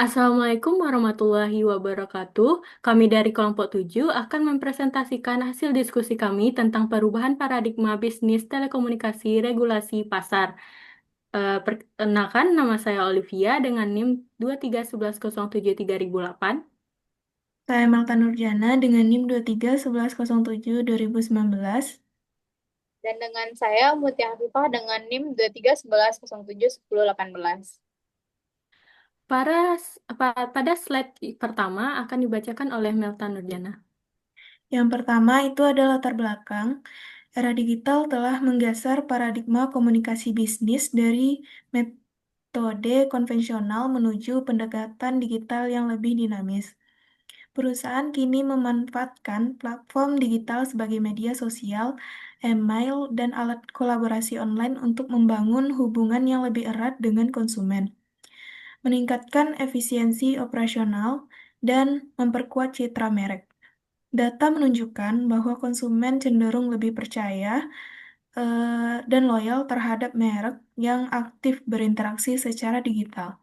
Assalamualaikum warahmatullahi wabarakatuh. Kami dari kelompok 7 akan mempresentasikan hasil diskusi kami tentang perubahan paradigma bisnis telekomunikasi regulasi pasar. Perkenalkan, nama saya Olivia dengan NIM 2311073.008. Saya Malta Nurjana dengan NIM 231107-2019. Dan dengan saya Mutia Hafifah dengan NIM 2311071018. Pada slide pertama akan dibacakan oleh Melta Nurjana. Yang pertama itu adalah latar belakang. Era digital telah menggeser paradigma komunikasi bisnis dari metode konvensional menuju pendekatan digital yang lebih dinamis. Perusahaan kini memanfaatkan platform digital sebagai media sosial, email, dan alat kolaborasi online untuk membangun hubungan yang lebih erat dengan konsumen, meningkatkan efisiensi operasional, dan memperkuat citra merek. Data menunjukkan bahwa konsumen cenderung lebih percaya dan loyal terhadap merek yang aktif berinteraksi secara digital.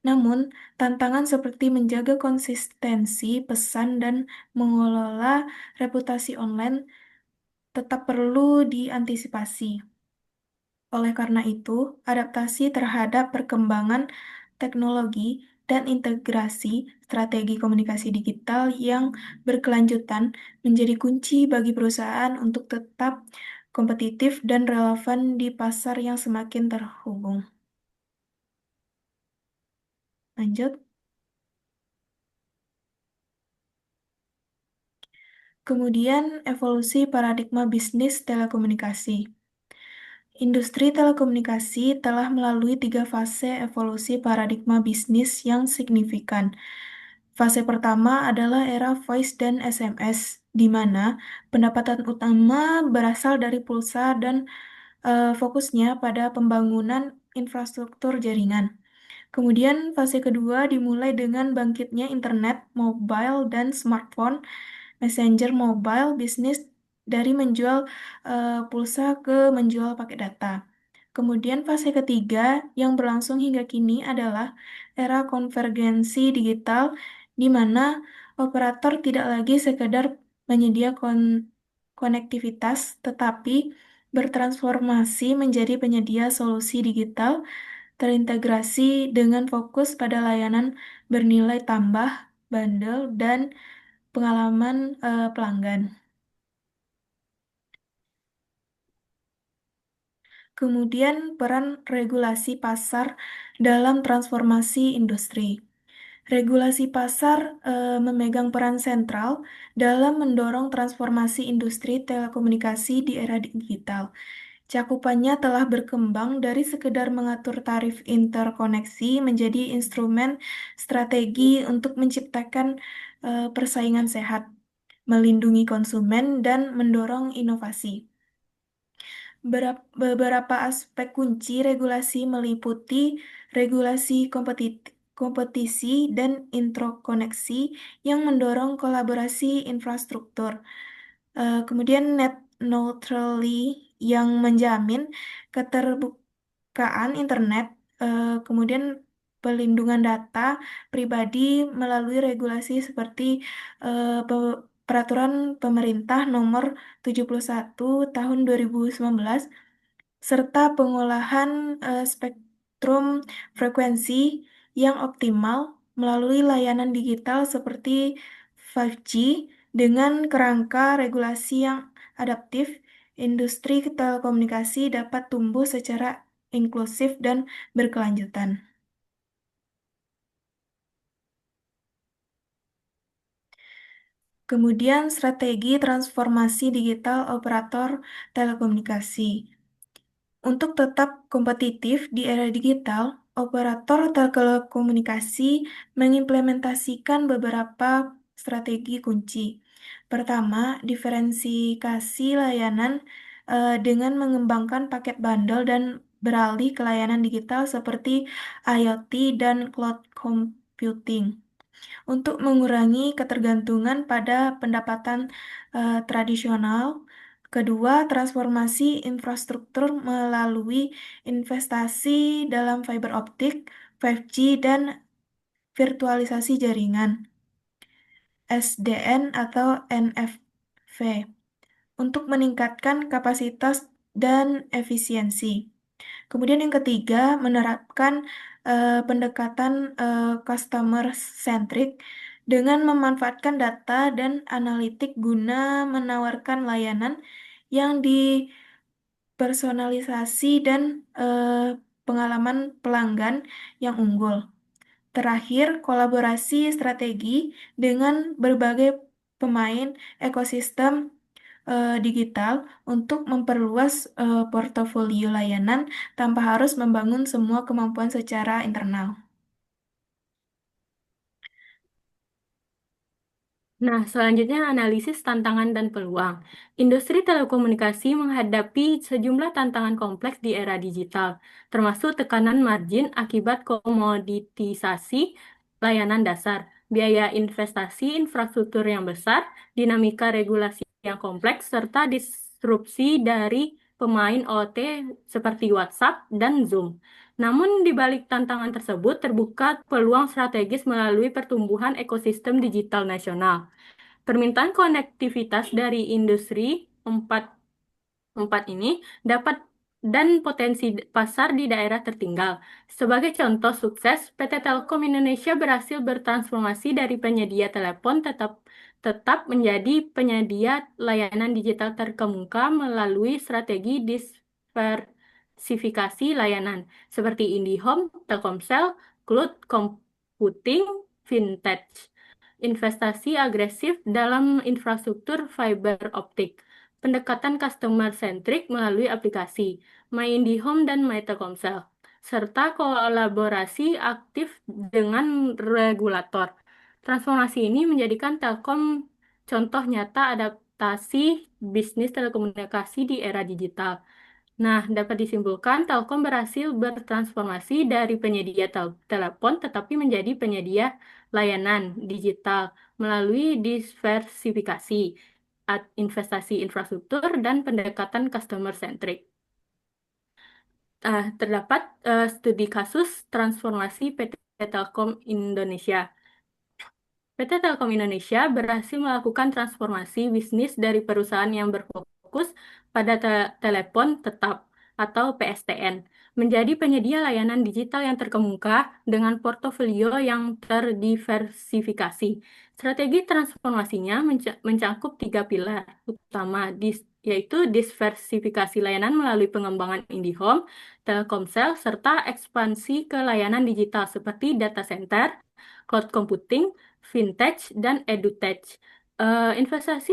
Namun, tantangan seperti menjaga konsistensi pesan dan mengelola reputasi online tetap perlu diantisipasi. Oleh karena itu, adaptasi terhadap perkembangan teknologi dan integrasi strategi komunikasi digital yang berkelanjutan menjadi kunci bagi perusahaan untuk tetap kompetitif dan relevan di pasar yang semakin terhubung. Lanjut. Kemudian, evolusi paradigma bisnis telekomunikasi. Industri telekomunikasi telah melalui tiga fase evolusi paradigma bisnis yang signifikan. Fase pertama adalah era voice dan SMS, di mana pendapatan utama berasal dari pulsa dan fokusnya pada pembangunan infrastruktur jaringan. Kemudian fase kedua dimulai dengan bangkitnya internet, mobile, dan smartphone, messenger mobile bisnis dari menjual pulsa ke menjual paket data. Kemudian fase ketiga yang berlangsung hingga kini adalah era konvergensi digital di mana operator tidak lagi sekedar menyedia konektivitas tetapi bertransformasi menjadi penyedia solusi digital terintegrasi dengan fokus pada layanan bernilai tambah, bundle, dan pengalaman pelanggan. Kemudian peran regulasi pasar dalam transformasi industri. Regulasi pasar memegang peran sentral dalam mendorong transformasi industri telekomunikasi di era digital. Cakupannya telah berkembang dari sekedar mengatur tarif interkoneksi menjadi instrumen strategi untuk menciptakan persaingan sehat, melindungi konsumen, dan mendorong inovasi. Beberapa aspek kunci regulasi meliputi regulasi kompetisi dan interkoneksi yang mendorong kolaborasi infrastruktur. Kemudian net neutrality yang menjamin keterbukaan internet, kemudian pelindungan data pribadi melalui regulasi seperti Peraturan Pemerintah Nomor 71 Tahun 2019 serta pengolahan spektrum frekuensi yang optimal melalui layanan digital seperti 5G dengan kerangka regulasi yang adaptif, industri telekomunikasi dapat tumbuh secara inklusif dan berkelanjutan. Kemudian strategi transformasi digital operator telekomunikasi. Untuk tetap kompetitif di era digital, operator telekomunikasi mengimplementasikan beberapa strategi kunci. Pertama, diferensiasi layanan dengan mengembangkan paket bundle dan beralih ke layanan digital seperti IoT dan cloud computing untuk mengurangi ketergantungan pada pendapatan tradisional. Kedua, transformasi infrastruktur melalui investasi dalam fiber optik, 5G, dan virtualisasi jaringan, SDN atau NFV, untuk meningkatkan kapasitas dan efisiensi. Kemudian yang ketiga, menerapkan pendekatan customer centric dengan memanfaatkan data dan analitik guna menawarkan layanan yang dipersonalisasi dan pengalaman pelanggan yang unggul. Terakhir, kolaborasi strategi dengan berbagai pemain ekosistem digital untuk memperluas portofolio layanan tanpa harus membangun semua kemampuan secara internal. Nah, selanjutnya analisis tantangan dan peluang. Industri telekomunikasi menghadapi sejumlah tantangan kompleks di era digital, termasuk tekanan margin akibat komoditisasi layanan dasar, biaya investasi infrastruktur yang besar, dinamika regulasi yang kompleks, serta disrupsi dari pemain OTT seperti WhatsApp dan Zoom. Namun, di balik tantangan tersebut terbuka peluang strategis melalui pertumbuhan ekosistem digital nasional. Permintaan konektivitas dari industri 4 ini dapat dan potensi pasar di daerah tertinggal. Sebagai contoh sukses, PT Telkom Indonesia berhasil bertransformasi dari penyedia telepon tetap menjadi penyedia layanan digital terkemuka melalui strategi diversifikasi layanan seperti IndiHome, Telkomsel, Cloud Computing, Fintech, investasi agresif dalam infrastruktur fiber optik, pendekatan customer centric melalui aplikasi My IndiHome dan My Telkomsel, serta kolaborasi aktif dengan regulator. Transformasi ini menjadikan Telkom contoh nyata adaptasi bisnis telekomunikasi di era digital. Nah, dapat disimpulkan Telkom berhasil bertransformasi dari penyedia telepon tetapi menjadi penyedia layanan digital melalui diversifikasi, investasi infrastruktur, dan pendekatan customer centric. Terdapat studi kasus transformasi PT Telkom Indonesia. PT Telkom Indonesia berhasil melakukan transformasi bisnis dari perusahaan yang berfokus pada telepon tetap atau PSTN menjadi penyedia layanan digital yang terkemuka dengan portofolio yang terdiversifikasi. Strategi transformasinya mencakup 3 pilar utama, yaitu diversifikasi layanan melalui pengembangan IndiHome, Telkomsel, serta ekspansi ke layanan digital seperti data center, cloud computing, fintech, dan edutech. Investasi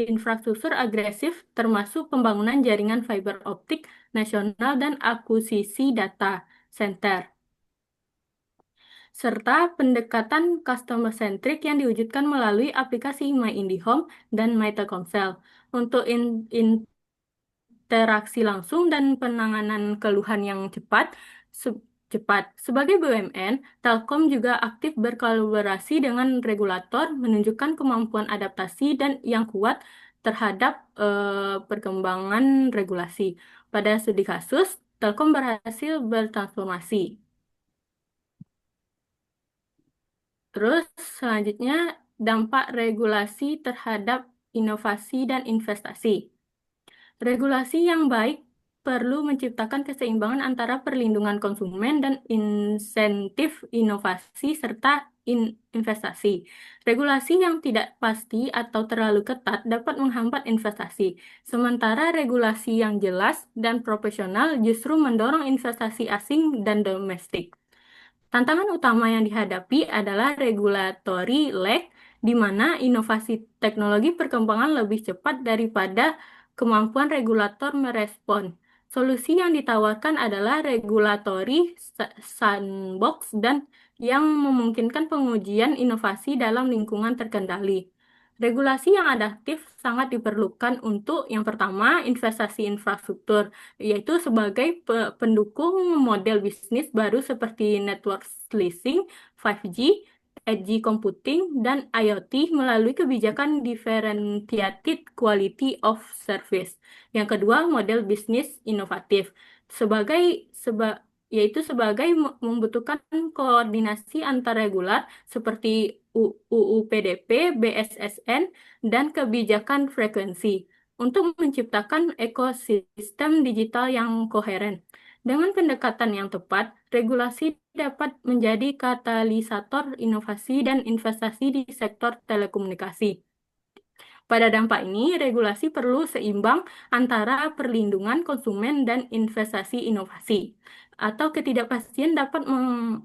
infrastruktur agresif termasuk pembangunan jaringan fiber optik nasional dan akuisisi data center, serta pendekatan customer centric yang diwujudkan melalui aplikasi My IndiHome dan My Telkomsel untuk interaksi langsung dan penanganan keluhan yang cepat. Sebagai BUMN, Telkom juga aktif berkolaborasi dengan regulator, menunjukkan kemampuan adaptasi dan yang kuat terhadap perkembangan regulasi. Pada studi kasus, Telkom berhasil bertransformasi. Terus selanjutnya, dampak regulasi terhadap inovasi dan investasi. Regulasi yang baik perlu menciptakan keseimbangan antara perlindungan konsumen dan insentif inovasi serta investasi. Regulasi yang tidak pasti atau terlalu ketat dapat menghambat investasi, sementara regulasi yang jelas dan profesional justru mendorong investasi asing dan domestik. Tantangan utama yang dihadapi adalah regulatory lag, di mana inovasi teknologi perkembangan lebih cepat daripada kemampuan regulator merespon. Solusi yang ditawarkan adalah regulatory sandbox dan yang memungkinkan pengujian inovasi dalam lingkungan terkendali. Regulasi yang adaptif sangat diperlukan untuk yang pertama, investasi infrastruktur, yaitu sebagai pendukung model bisnis baru seperti network slicing, 5G, edge computing, dan IoT melalui kebijakan differentiated quality of service. Yang kedua, model bisnis inovatif. Sebagai yaitu sebagai membutuhkan koordinasi antar regular seperti UU PDP, BSSN, dan kebijakan frekuensi untuk menciptakan ekosistem digital yang koheren. Dengan pendekatan yang tepat, regulasi dapat menjadi katalisator inovasi dan investasi di sektor telekomunikasi. Pada dampak ini, regulasi perlu seimbang antara perlindungan konsumen dan investasi inovasi, atau ketidakpastian dapat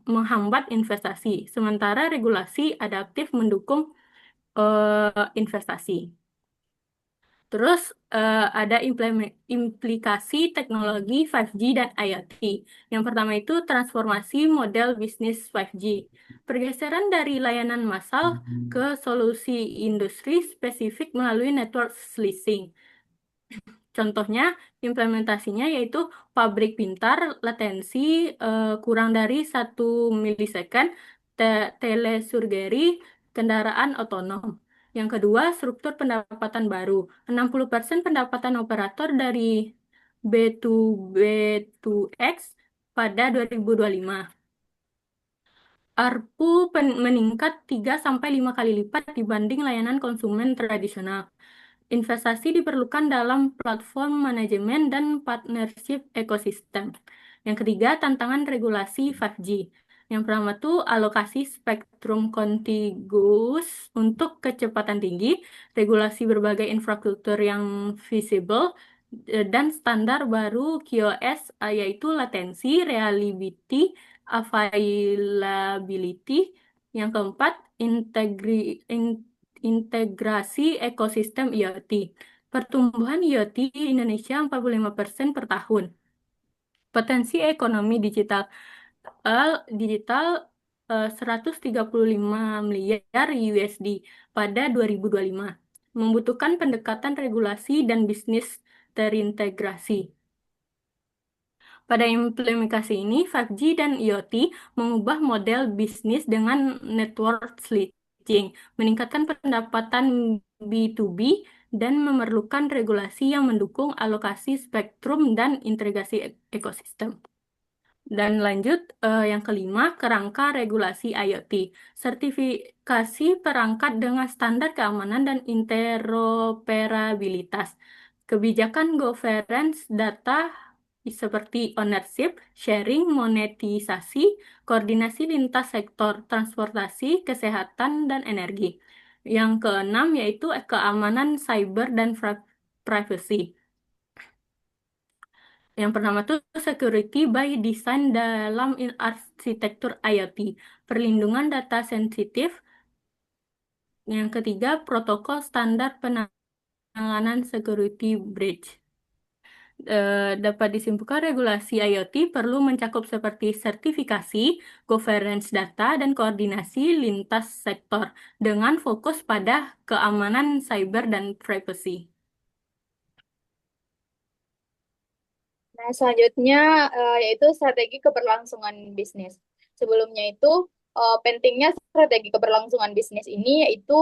menghambat investasi, sementara regulasi adaptif mendukung investasi. Terus ada implikasi teknologi 5G dan IoT. Yang pertama itu transformasi model bisnis 5G. Pergeseran dari layanan massal ke solusi industri spesifik melalui network slicing. Contohnya, implementasinya yaitu pabrik pintar, latensi kurang dari 1 milisecond, telesurgery, kendaraan otonom. Yang kedua, struktur pendapatan baru. 60% pendapatan operator dari B2B2X pada 2025. ARPU meningkat 3-5 kali lipat dibanding layanan konsumen tradisional. Investasi diperlukan dalam platform manajemen dan partnership ekosistem. Yang ketiga, tantangan regulasi 5G. Yang pertama tuh alokasi spektrum kontiguous untuk kecepatan tinggi, regulasi berbagai infrastruktur yang visible, dan standar baru QoS, yaitu latensi, reliability, availability. Yang keempat, integrasi ekosistem IoT. Pertumbuhan IoT di Indonesia 45% per tahun. Potensi ekonomi digital 135 miliar USD pada 2025. Membutuhkan pendekatan regulasi dan bisnis terintegrasi. Pada implementasi ini, 5G dan IoT mengubah model bisnis dengan network switching, meningkatkan pendapatan B2B, dan memerlukan regulasi yang mendukung alokasi spektrum dan integrasi ekosistem. Dan lanjut, yang kelima, kerangka regulasi IoT. Sertifikasi perangkat dengan standar keamanan dan interoperabilitas. Kebijakan governance data seperti ownership, sharing, monetisasi, koordinasi lintas sektor, transportasi, kesehatan, dan energi. Yang keenam yaitu keamanan cyber dan privacy. Yang pertama tuh security by design dalam arsitektur IoT, perlindungan data sensitif. Yang ketiga, protokol standar penanganan security breach. Dapat disimpulkan regulasi IoT perlu mencakup seperti sertifikasi, governance data, dan koordinasi lintas sektor dengan fokus pada keamanan cyber dan privacy. Nah, selanjutnya yaitu strategi keberlangsungan bisnis. Sebelumnya itu pentingnya strategi keberlangsungan bisnis ini yaitu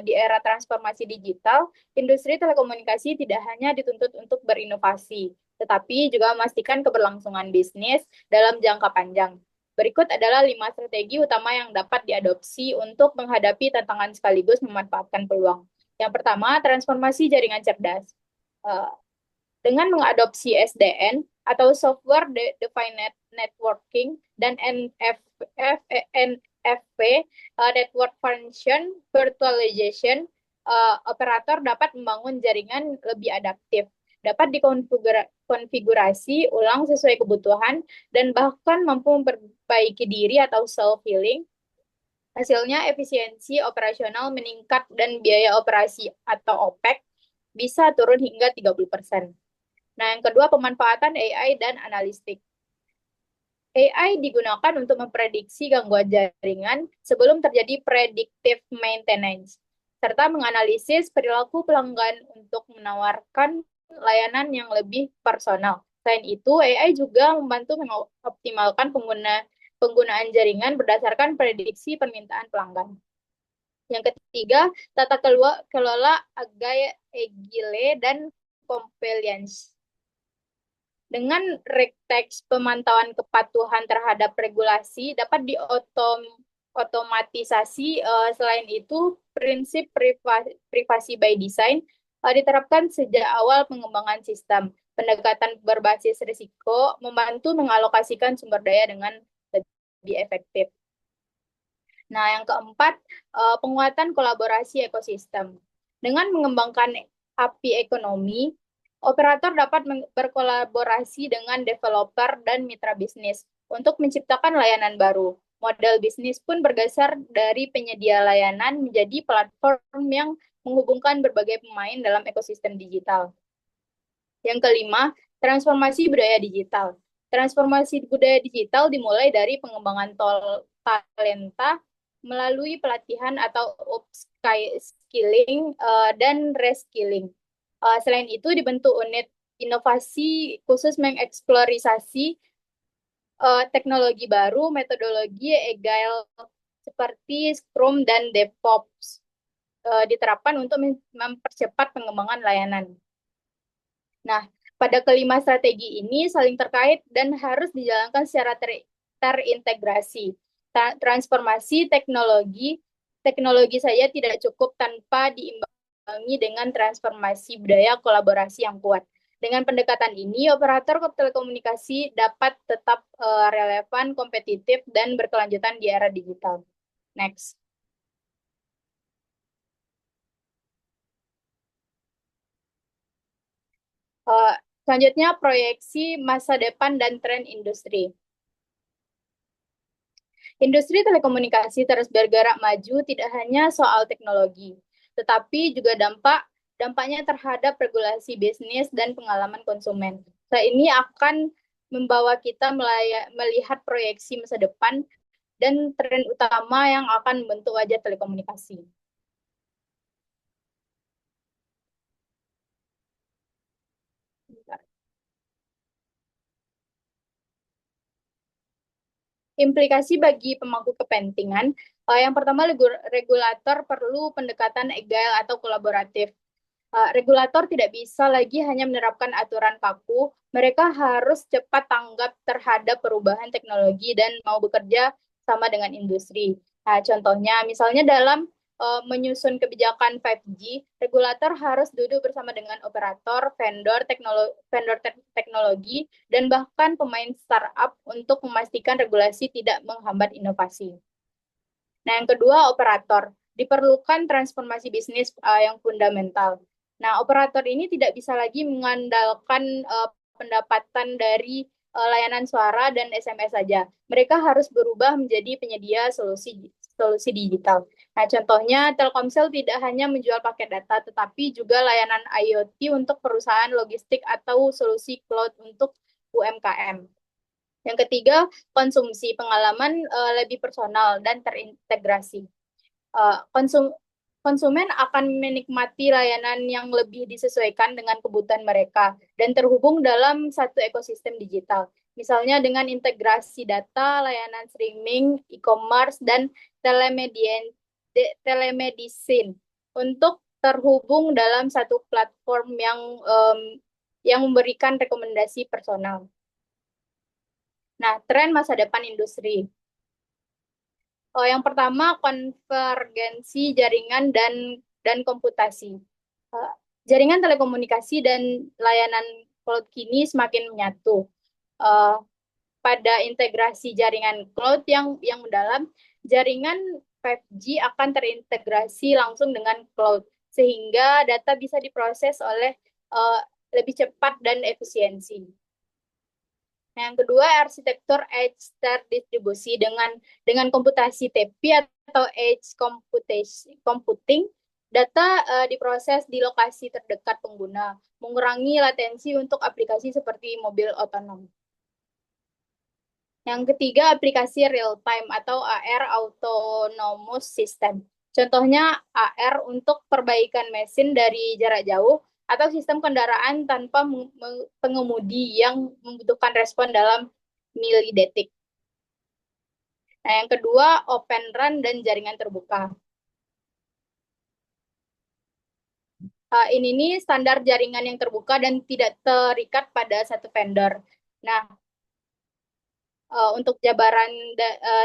di era transformasi digital, industri telekomunikasi tidak hanya dituntut untuk berinovasi, tetapi juga memastikan keberlangsungan bisnis dalam jangka panjang. Berikut adalah 5 strategi utama yang dapat diadopsi untuk menghadapi tantangan sekaligus memanfaatkan peluang. Yang pertama, transformasi jaringan cerdas. Dengan mengadopsi SDN atau Software Defined Networking dan NFV, Network Function Virtualization, operator dapat membangun jaringan lebih adaptif, dapat dikonfigurasi ulang sesuai kebutuhan, dan bahkan mampu memperbaiki diri atau self-healing. Hasilnya efisiensi operasional meningkat dan biaya operasi atau OPEX bisa turun hingga 30%. Nah, yang kedua, pemanfaatan AI dan analistik. AI digunakan untuk memprediksi gangguan jaringan sebelum terjadi predictive maintenance, serta menganalisis perilaku pelanggan untuk menawarkan layanan yang lebih personal. Selain itu, AI juga membantu mengoptimalkan penggunaan jaringan berdasarkan prediksi permintaan pelanggan. Yang ketiga, tata kelola agile dan compliance. Dengan rekteks pemantauan kepatuhan terhadap regulasi dapat diotomatisasi. Selain itu, prinsip privasi by design diterapkan sejak awal pengembangan sistem. Pendekatan berbasis risiko membantu mengalokasikan sumber daya dengan lebih efektif. Nah, yang keempat, penguatan kolaborasi ekosistem. Dengan mengembangkan API ekonomi, operator dapat berkolaborasi dengan developer dan mitra bisnis untuk menciptakan layanan baru. Model bisnis pun bergeser dari penyedia layanan menjadi platform yang menghubungkan berbagai pemain dalam ekosistem digital. Yang kelima, transformasi budaya digital. Transformasi budaya digital dimulai dari pengembangan talenta melalui pelatihan atau upskilling dan reskilling. Selain itu, dibentuk unit inovasi khusus mengeksplorasi teknologi baru, metodologi agile seperti Scrum dan DevOps diterapkan untuk mempercepat pengembangan layanan. Nah, pada kelima strategi ini saling terkait dan harus dijalankan secara terintegrasi. Transformasi teknologi saja tidak cukup tanpa diimbangi dengan transformasi budaya kolaborasi yang kuat. Dengan pendekatan ini, operator telekomunikasi dapat tetap relevan, kompetitif, dan berkelanjutan di era digital. Next. Selanjutnya, proyeksi masa depan dan tren industri. Industri telekomunikasi terus bergerak maju tidak hanya soal teknologi, tetapi juga dampaknya terhadap regulasi bisnis dan pengalaman konsumen. Ini akan membawa kita melihat proyeksi masa depan dan tren utama yang akan membentuk wajah telekomunikasi. Implikasi bagi pemangku kepentingan, yang pertama, regulator perlu pendekatan agile atau kolaboratif. Regulator tidak bisa lagi hanya menerapkan aturan kaku, mereka harus cepat tanggap terhadap perubahan teknologi dan mau bekerja sama dengan industri. Nah, contohnya, misalnya dalam menyusun kebijakan 5G, regulator harus duduk bersama dengan operator, vendor teknologi, dan bahkan pemain startup untuk memastikan regulasi tidak menghambat inovasi. Nah, yang kedua, operator. Diperlukan transformasi bisnis yang fundamental. Nah, operator ini tidak bisa lagi mengandalkan pendapatan dari layanan suara dan SMS saja. Mereka harus berubah menjadi penyedia solusi digital. Nah, contohnya Telkomsel tidak hanya menjual paket data, tetapi juga layanan IoT untuk perusahaan logistik atau solusi cloud untuk UMKM. Yang ketiga, konsumsi pengalaman lebih personal dan terintegrasi. Konsumen akan menikmati layanan yang lebih disesuaikan dengan kebutuhan mereka dan terhubung dalam satu ekosistem digital. Misalnya dengan integrasi data, layanan streaming, e-commerce, dan telemedicine untuk terhubung dalam satu platform yang memberikan rekomendasi personal. Nah, tren masa depan industri. Yang pertama, konvergensi jaringan dan komputasi. Jaringan telekomunikasi dan layanan cloud kini semakin menyatu. Pada integrasi jaringan cloud yang mendalam, jaringan 5G akan terintegrasi langsung dengan cloud, sehingga data bisa diproses oleh lebih cepat dan efisiensi. Nah, yang kedua, arsitektur edge terdistribusi dengan komputasi TP atau edge computing, data diproses di lokasi terdekat pengguna, mengurangi latensi untuk aplikasi seperti mobil otonom. Yang ketiga, aplikasi real time atau AR, autonomous system. Contohnya AR untuk perbaikan mesin dari jarak jauh, atau sistem kendaraan tanpa pengemudi yang membutuhkan respon dalam milidetik. Nah, yang kedua, open RAN dan jaringan terbuka. Ini nih standar jaringan yang terbuka dan tidak terikat pada satu vendor. Nah, untuk jabaran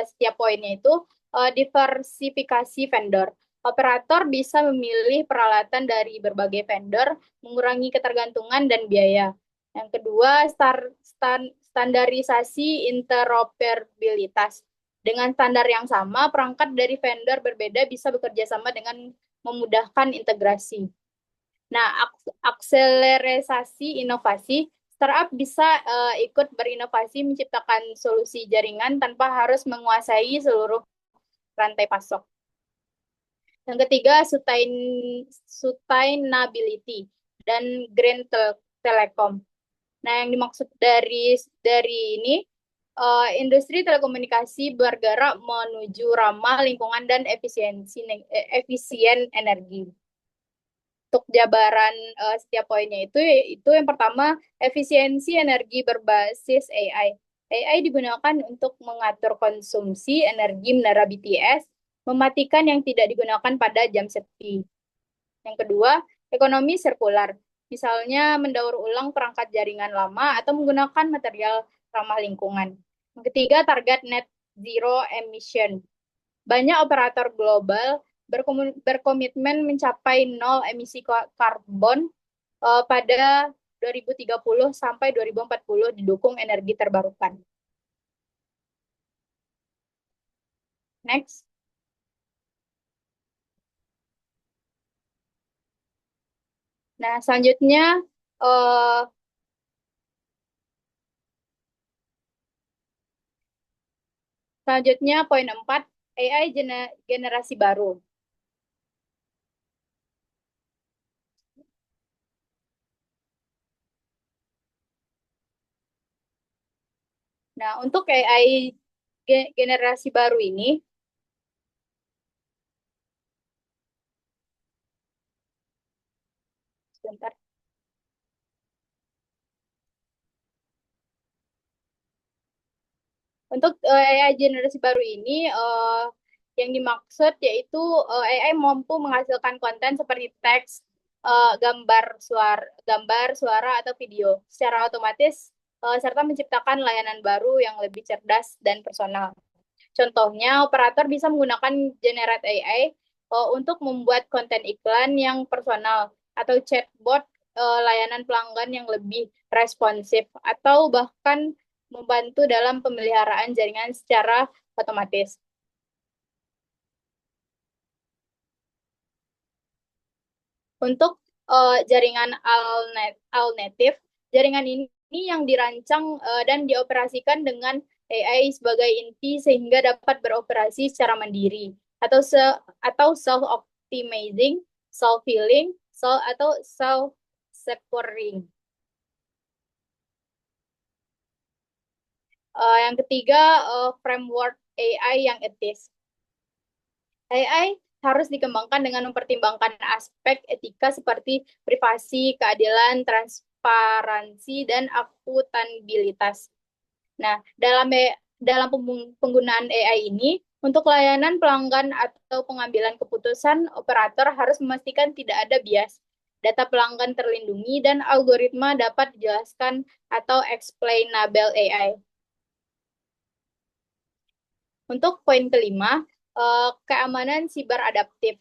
setiap poinnya itu diversifikasi vendor. Operator bisa memilih peralatan dari berbagai vendor, mengurangi ketergantungan dan biaya. Yang kedua, standarisasi interoperabilitas. Dengan standar yang sama, perangkat dari vendor berbeda bisa bekerja sama dengan memudahkan integrasi. Nah, akselerasi inovasi, startup bisa ikut berinovasi menciptakan solusi jaringan tanpa harus menguasai seluruh rantai pasok. Yang ketiga, sustainability dan green telecom. Nah, yang dimaksud dari ini industri telekomunikasi bergerak menuju ramah lingkungan dan efisien energi. Untuk jabaran setiap poinnya itu yang pertama efisiensi energi berbasis AI. AI digunakan untuk mengatur konsumsi energi menara BTS, mematikan yang tidak digunakan pada jam sepi. Yang kedua, ekonomi sirkular. Misalnya mendaur ulang perangkat jaringan lama atau menggunakan material ramah lingkungan. Yang ketiga, target net zero emission. Banyak operator global berkomitmen mencapai nol emisi karbon pada 2030 sampai 2040 didukung energi terbarukan. Next. Nah, uh, selanjutnya poin 4, AI generasi baru. Nah, untuk AI generasi baru ini, sebentar. Untuk AI generasi baru ini, yang dimaksud yaitu AI mampu menghasilkan konten seperti teks, gambar, suara atau video secara otomatis, serta menciptakan layanan baru yang lebih cerdas dan personal. Contohnya, operator bisa menggunakan generate AI untuk membuat konten iklan yang personal atau chatbot layanan pelanggan yang lebih responsif atau bahkan membantu dalam pemeliharaan jaringan secara otomatis. Untuk jaringan All-Native, jaringan ini yang dirancang dan dioperasikan dengan AI sebagai inti sehingga dapat beroperasi secara mandiri atau self-optimizing, self-healing, atau self-securing. Yang ketiga, framework AI yang etis. AI harus dikembangkan dengan mempertimbangkan aspek etika seperti privasi, keadilan, transparansi, dan akuntabilitas. Nah, dalam penggunaan AI ini, untuk layanan pelanggan atau pengambilan keputusan, operator harus memastikan tidak ada bias, data pelanggan terlindungi, dan algoritma dapat dijelaskan atau explainable AI. Untuk poin kelima, keamanan siber adaptif.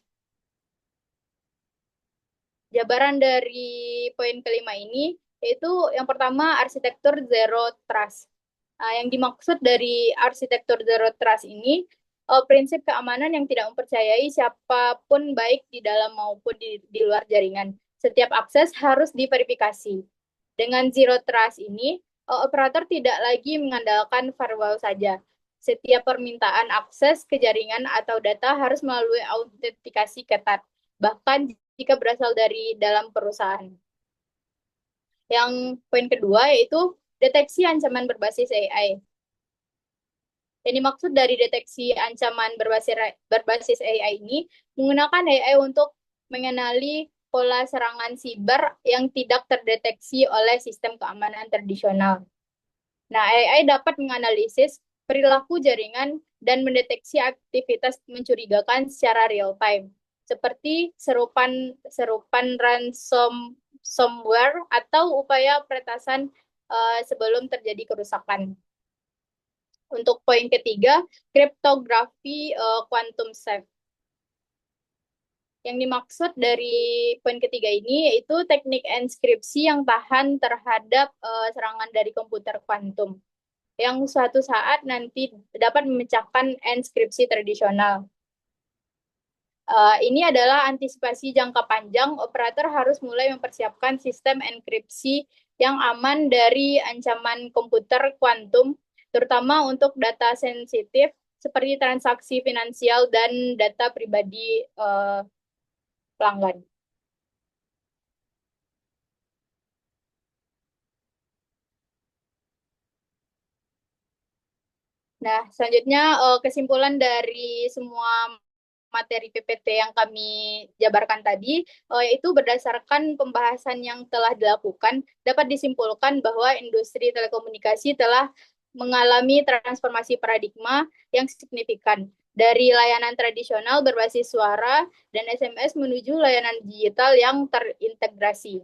Jabaran dari poin kelima ini yaitu yang pertama arsitektur zero trust. Yang dimaksud dari arsitektur zero trust ini prinsip keamanan yang tidak mempercayai siapapun baik di dalam maupun di luar jaringan. Setiap akses harus diverifikasi. Dengan zero trust ini, operator tidak lagi mengandalkan firewall saja. Setiap permintaan akses ke jaringan atau data harus melalui autentikasi ketat, bahkan jika berasal dari dalam perusahaan. Yang poin kedua yaitu deteksi ancaman berbasis AI. Yang dimaksud dari deteksi ancaman berbasis AI ini menggunakan AI untuk mengenali pola serangan siber yang tidak terdeteksi oleh sistem keamanan tradisional. Nah, AI dapat menganalisis perilaku jaringan dan mendeteksi aktivitas mencurigakan secara real time. seperti serupan ransomware atau upaya peretasan sebelum terjadi kerusakan. Untuk poin ketiga, kriptografi quantum safe. Yang dimaksud dari poin ketiga ini yaitu teknik enskripsi yang tahan terhadap serangan dari komputer kuantum, yang suatu saat nanti dapat memecahkan enskripsi tradisional. Ini adalah antisipasi jangka panjang. Operator harus mulai mempersiapkan sistem enkripsi yang aman dari ancaman komputer kuantum, terutama untuk data sensitif seperti transaksi finansial dan data pribadi pelanggan. Nah, selanjutnya kesimpulan dari semua materi PPT yang kami jabarkan tadi, yaitu berdasarkan pembahasan yang telah dilakukan, dapat disimpulkan bahwa industri telekomunikasi telah mengalami transformasi paradigma yang signifikan dari layanan tradisional berbasis suara dan SMS menuju layanan digital yang terintegrasi.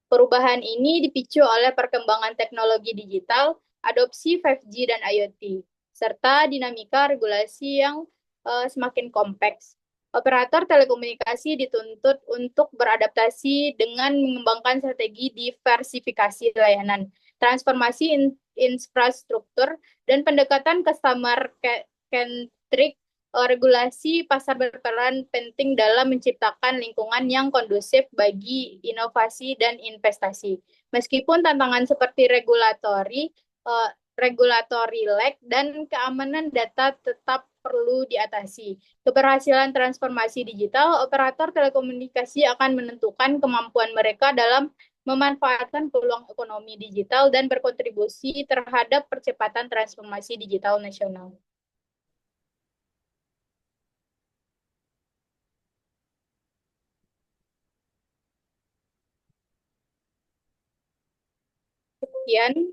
Perubahan ini dipicu oleh perkembangan teknologi digital, adopsi 5G dan IoT, serta dinamika regulasi yang semakin kompleks. Operator telekomunikasi dituntut untuk beradaptasi dengan mengembangkan strategi diversifikasi layanan, transformasi infrastruktur, dan pendekatan customer-centric. Regulasi pasar berperan penting dalam menciptakan lingkungan yang kondusif bagi inovasi dan investasi. Meskipun tantangan seperti regulatory lag dan keamanan data tetap perlu diatasi. Keberhasilan transformasi digital, operator telekomunikasi akan menentukan kemampuan mereka dalam memanfaatkan peluang ekonomi digital dan berkontribusi terhadap percepatan transformasi digital nasional. Sekian.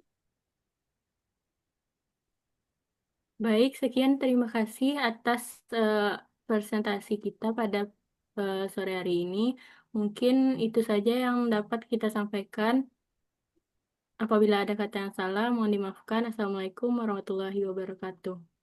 Baik, sekian terima kasih atas presentasi kita pada sore hari ini. Mungkin itu saja yang dapat kita sampaikan. Apabila ada kata yang salah, mohon dimaafkan. Assalamualaikum warahmatullahi wabarakatuh.